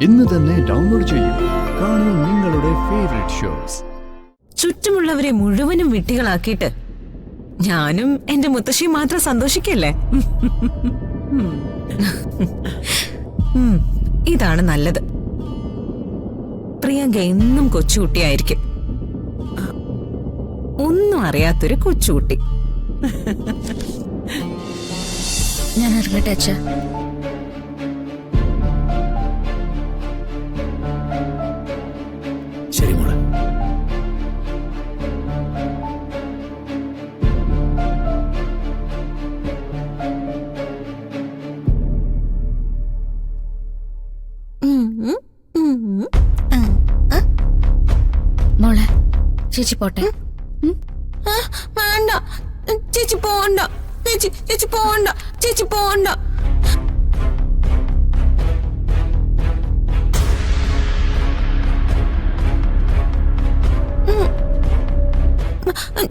ഇന്ന് തന്നെ ഡൗൺലോഡ് ചെയ്യൂ. കാണൂ നിങ്ങളുടെ ഫേവറേറ്റ് ഷോസ്. ചുറ്റുമുള്ളവരെ മുഴുവനും വിട്ടികളാക്കിയിട്ട് ഞാനും എന്റെ മുത്തശ്ശിയും മാത്രം സന്തോഷിക്കല്ലേ? ഇതാണ് നല്ലത്. പ്രിയങ്ക എന്നും കൊച്ചുകുട്ടിയായിരിക്കും. ഒന്നും അറിയാത്തൊരു കൊച്ചുകുട്ടി. ഞാൻ ഇറങ്ങട്ടെ അച്ഛ. ശരി മോളെ. മോളെ ചേച്ചി പോട്ടെ. വേണ്ട ചേച്ചി പോണ്ട. ചേച്ചി പോണ്ട. ചേച്ചി പോണ്ട.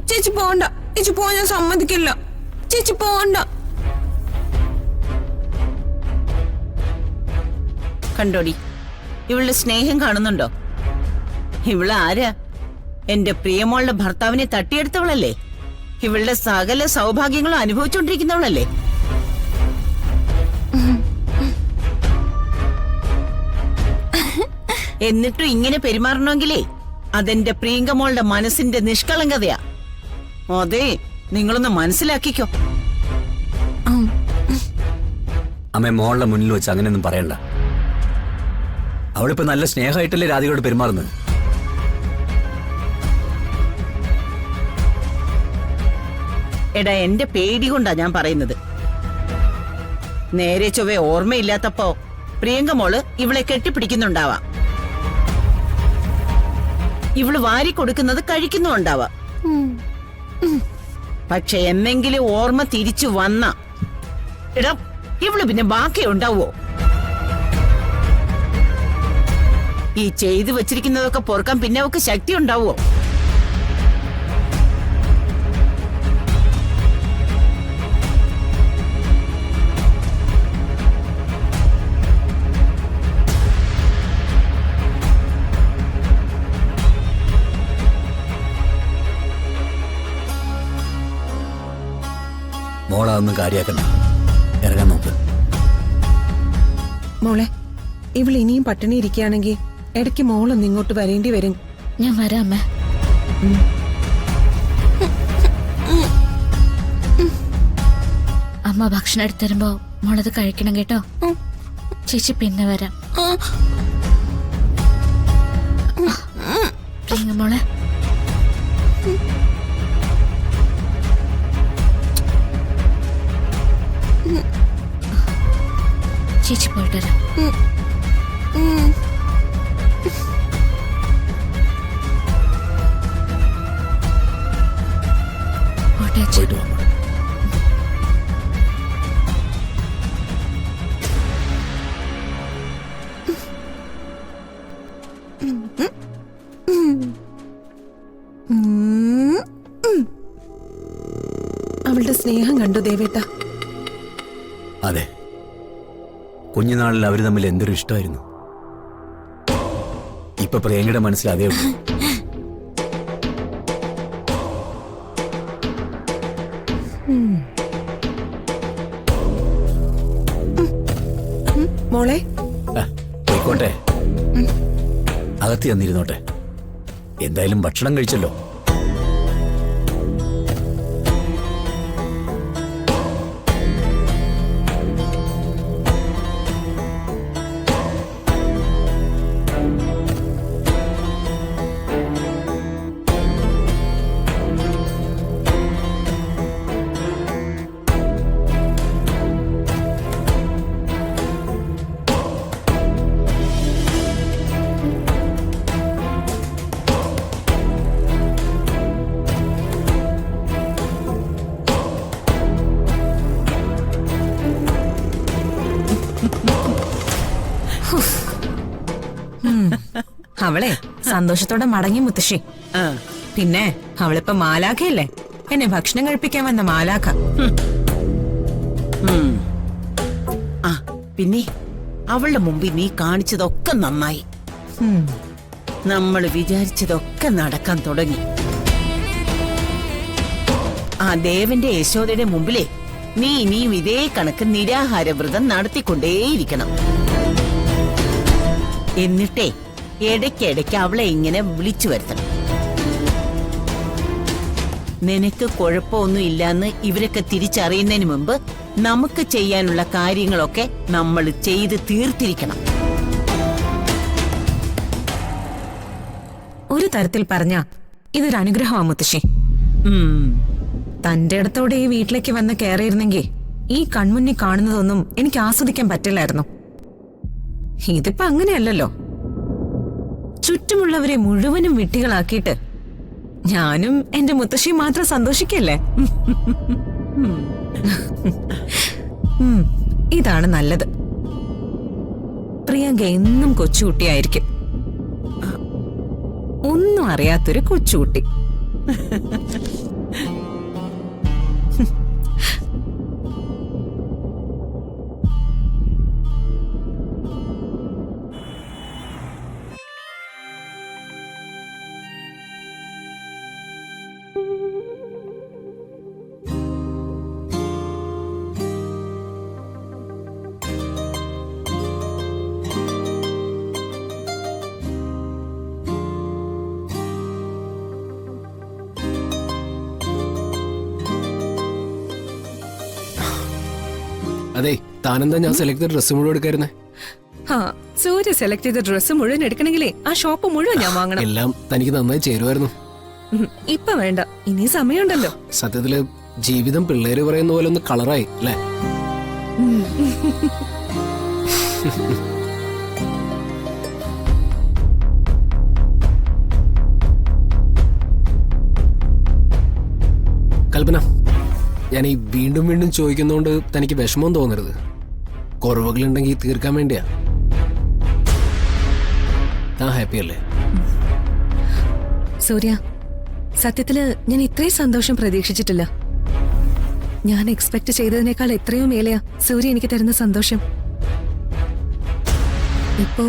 ചേച്ചി പോണ്ട. ചേച്ചി പോവാൻ ഞാൻ സമ്മതിക്കില്ല. ചേച്ചി പോണ്ട. കണ്ടോടി, ഇവളുടെ സ്നേഹം കാണുന്നുണ്ടോ? ഇവള് ആരാ? എന്റെ പ്രിയമോളുടെ ഭർത്താവിനെ തട്ടിയെടുത്തവളല്ലേ? ഇവളുടെ സകല സൗഭാഗ്യങ്ങളും അനുഭവിച്ചുകൊണ്ടിരിക്കുന്നവളല്ലേ? എന്നിട്ടും ഇങ്ങനെ പെരുമാറണമെങ്കിലേ അതെന്റെ പ്രിയങ്കമോളുടെ മനസ്സിന്റെ നിഷ്കളങ്കതയാ. അതെ, നിങ്ങളൊന്ന് മനസ്സിലാക്കിക്കോ. അമ്മ മോളുടെ മുന്നിൽ വെച്ച് അങ്ങനെയൊന്നും പറയണ്ട. അവളിപ്പോ നല്ല സ്നേഹമായിട്ടല്ലേ രാധികയോട് പെരുമാറുന്നത്. എടാ, എന്റെ പേടി കൊണ്ടാ ഞാൻ പറയുന്നത്. നേരെ ചൊവ്വേ ഓർമ്മയില്ലാത്തപ്പോ പ്രിയങ്കമോള് ഇവളെ കെട്ടിപ്പിടിക്കുന്നുണ്ടാവാം. ഇവള് വാരി കൊടുക്കുന്നത് കഴിക്കുന്നുണ്ടാവാം. പക്ഷെ എന്നെങ്കിലും ഓർമ്മ തിരിച്ചു വന്ന എടാ, ഇവള് പിന്നെ ബാക്കി ഉണ്ടാവോ? ഈ ചെയ്തു വച്ചിരിക്കുന്നതൊക്കെ പൊറുക്കാൻ പിന്നെ അവക്ക് ശക്തി ഉണ്ടാവോ? മോളതൊന്നും കാര്യാക്കണ്ട. ഇറങ്ങാൻ നോക്ക്. മോളെ, ഇവൾ ഇനിയും പട്ടിണി ഇരിക്കുകയാണെങ്കിൽ ഇടയ്ക്ക് മോളൊന്ന് ഇങ്ങോട്ട് വരേണ്ടി വരും. ഞാൻ വരാം അമ്മ. അമ്മ ഭക്ഷണം എടുത്തരുമ്പോ മോളത് കഴിക്കണം കേട്ടോ. ചേച്ചി പിന്നെ വരാം. പ്രിയങ്ക മോളെ. ചേച്ചി പോയിട്ട് വരാം. പോട്ടെ അച്ഛൻ. പോയിട്ട് വാ മോളെ. അവളുടെ സ്നേഹം കണ്ടു ദേവേട്ട. അതെ, കുഞ്ഞുനാളിൽ അവര് തമ്മിൽ എന്തൊരു ഇഷ്ടമായിരുന്നു. ഇപ്പൊ പ്രിയങ്കയുടെ മനസ്സിൽ അതേ ഉള്ളൂ. മോളെ, പോയിക്കോട്ടെ, അകത്തി തന്നിരുന്നോട്ടെ. എന്തായാലും ഭക്ഷണം കഴിച്ചല്ലോ. അവളെ സന്തോഷത്തോടെ മടങ്ങി മുത്തശ്ശി. പിന്നെ അവളിപ്പോ മാലാഖയല്ലേ, എന്നെ ഭക്ഷണം കഴിപ്പിക്കാൻ വന്ന മാലാഖ. പിന്നെ അവളുടെ മുമ്പിൽ നീ കാണിച്ചതൊക്കെ നന്നായി. നമ്മൾ വിചാരിച്ചതൊക്കെ നടക്കാൻ തുടങ്ങി. ആ ദേവന്റെ യശോദയുടെ മുമ്പിലേ നീ ഇനിയും ഇതേ കണക്ക് നിരാഹാര വ്രതം നടത്തിക്കൊണ്ടേയിരിക്കണം. എന്നിട്ടേ ഇടയ്ക്കിടയ്ക്ക് അവളെ ഇങ്ങനെ വിളിച്ചു വരുത്തണം. നിനക്ക് കുഴപ്പമൊന്നും ഇല്ലാന്ന് ഇവരൊക്കെ തിരിച്ചറിയുന്നതിന് മുമ്പ് നമുക്ക് ചെയ്യാനുള്ള കാര്യങ്ങളൊക്കെ നമ്മൾ ചെയ്ത് തീർത്തിരിക്കണം. ഒരു തരത്തിൽ പറഞ്ഞ ഇതൊരു അനുഗ്രഹമാണ് മുത്തശ്ശി. തന്റെ അടുത്തോടെ ഈ വീട്ടിലേക്ക് വന്ന് കയറിയിരുന്നെങ്കിൽ ഈ കൺമുന്നിൽ കാണുന്നതൊന്നും എനിക്ക് ആസ്വദിക്കാൻ പറ്റില്ലായിരുന്നു. ഇതിപ്പോ അങ്ങനെയല്ലല്ലോ. ചുറ്റുമുള്ളവരെ മുഴുവനും വിട്ടികളാക്കിയിട്ട് ഞാനും എന്റെ മുത്തശ്ശിയും മാത്രം സന്തോഷിക്കല്ലേ? ഇതാണ് നല്ലത്. പ്രിയങ്ക എന്നും കൊച്ചുകുട്ടിയായിരിക്കും. ഒന്നും അറിയാത്തൊരു കൊച്ചുകുട്ടി. അതെ, താനെന്താ ഞാൻ സെലക്ട് ചെയ്ത ഡ്രസ്സ് മുഴുവൻ എടുക്കായിരുന്നേ? സൂര്യ സെലക്ട് ചെയ്ത ഡ്രസ്സ് മുഴുവൻ എടുക്കണമെങ്കിലേ ആ ഷോപ്പ് മുഴുവൻ ഞാൻ വാങ്ങണം. എല്ലാം തനിക്ക് നന്നായി ചേരുമായിരുന്നു. ഇപ്പൊ വേണ്ട, ഇനി സമയമുണ്ടല്ലോ. സത്യത്തില് ജീവിതം പിള്ളേര് പറയുന്ന പോലെ ഒന്ന് കളറായി അല്ലേ? കൽപ്പന, ഞാൻ ഈ വീണ്ടും വീണ്ടും ചോദിക്കുന്നോണ്ട് തനിക്ക് വിഷമം തോന്നരുത്. കുറവുകളുണ്ടെങ്കിൽ തീർക്കാൻ വേണ്ടിയാ. താൻ ഹാപ്പി അല്ലേ? സൂര്യ, സത്യത്തില് ഞാൻ ഇത്രയും സന്തോഷം പ്രതീക്ഷിച്ചിട്ടില്ല. ഞാൻ എക്സ്പെക്ട് ചെയ്തതിനേക്കാൾ എത്രയോ മേലെയാ സൂര്യ എനിക്ക് തരുന്ന സന്തോഷം. ഇപ്പോ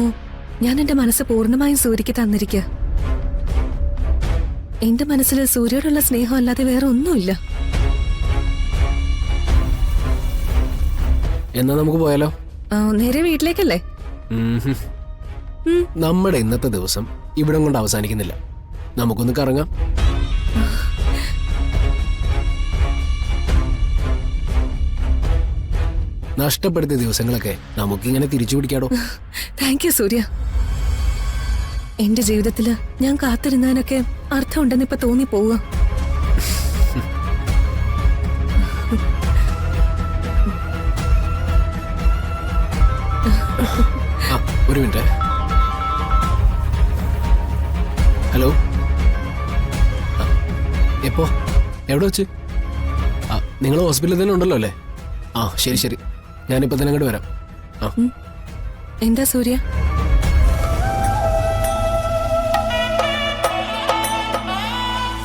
ഞാൻ എന്റെ മനസ്സ് പൂർണ്ണമായും സൂര്യക്ക് തന്നിരിക്കുക. എന്റെ മനസ്സിൽ സൂര്യയോടുള്ള സ്നേഹം അല്ലാതെ വേറെ ഒന്നുമില്ല. എന്നാ നമുക്ക് പോയാലോ? നേരെ വീട്ടിലേക്കല്ലേ? നമ്മുടെ ഇന്നത്തെ ദിവസം ഇവിടം കൊണ്ട് അവസാനിക്കുന്നില്ല. നമുക്കൊന്ന് കറങ്ങാം. നഷ്ടപ്പെടുത്തിയ ദിവസങ്ങളൊക്കെ നമുക്കിങ്ങനെ തിരിച്ചു പിടിക്കാടോ. താങ്ക് യു സൂര്യ. എന്റെ ജീവിതത്തില് ഞാൻ കാത്തിരുന്നതിനൊക്കെ അർത്ഥമുണ്ടെന്ന് ഇപ്പൊ തോന്നി പോവുക. ഒരു മിനിറ്റ്. ഹലോ, എപ്പോ എവിടെ വെച്ച്? നിങ്ങൾ ഹോസ്പിറ്റലിൽ തന്നെ ഉണ്ടല്ലോ അല്ലേ? ശരി ശരി, ഞാനിപ്പോ തന്നെ അങ്ങോട്ട് വരാം. എന്താ സൂര്യ?